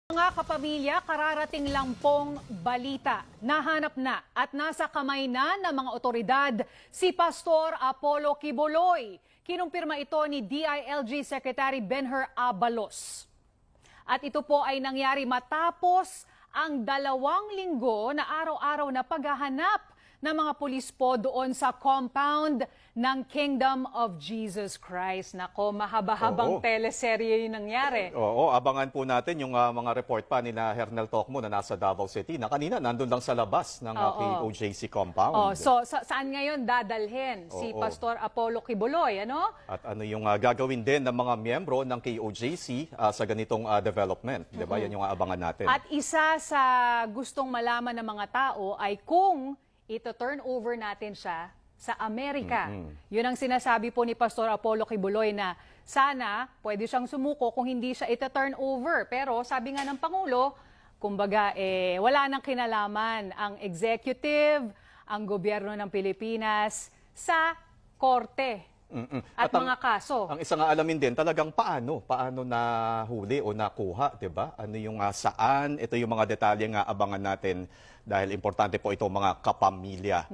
Mga kapamilya, kararating lang pong balita. Nahanap na at nasa kamay na ng mga otoridad si Pastor Apollo Quiboloy. Kinumpirma ito ni DILG Secretary Benher Abalos. At ito po ay nangyari matapos ang 2 linggo na araw-araw na paghahanap ng mga pulis po doon sa compound ng Kingdom of Jesus Christ. Nako, mahaba-habang teleserye yung nangyari. Oo, abangan po natin yung mga report pa ni na Hernel Tocmo na nasa Davao City na kanina nandun lang sa labas ng KOJC compound. So saan ngayon dadalhin si Pastor Apollo Quiboloy, ano? At ano yung gagawin din ng mga miyembro ng KOJC sa ganitong development, 'di ba? Yan yung abangan natin. At isa sa gustong malaman ng mga tao ay kung ito-turn over natin siya sa Amerika. Yun ang sinasabi po ni Pastor Apollo Quiboloy na sana pwede siyang sumuko kung hindi siya ito-turn over. Pero sabi nga ng Pangulo, kumbaga wala nang kinalaman ang executive, ang gobyerno ng Pilipinas sa korte at mga kaso. Ang isa nga alamin din talagang paano nahuli o nakuha, 'di ba? Ano yung saan, ito yung mga detalye nga abangan natin dahil importante po ito mga kapamilya.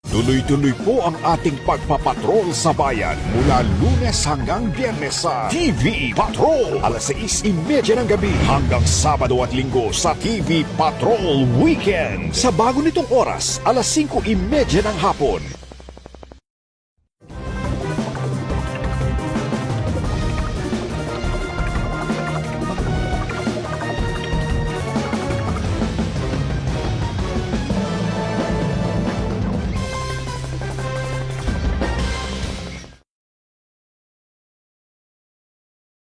Tuloy-tuloy po ang ating pagpapatrol sa bayan mula Lunes hanggang Biyernes sa TV Patrol. Alas 6:30 ng gabi hanggang Sabado at Linggo sa TV Patrol Weekend. Sa bago nitong oras, alas 5:30 ng hapon.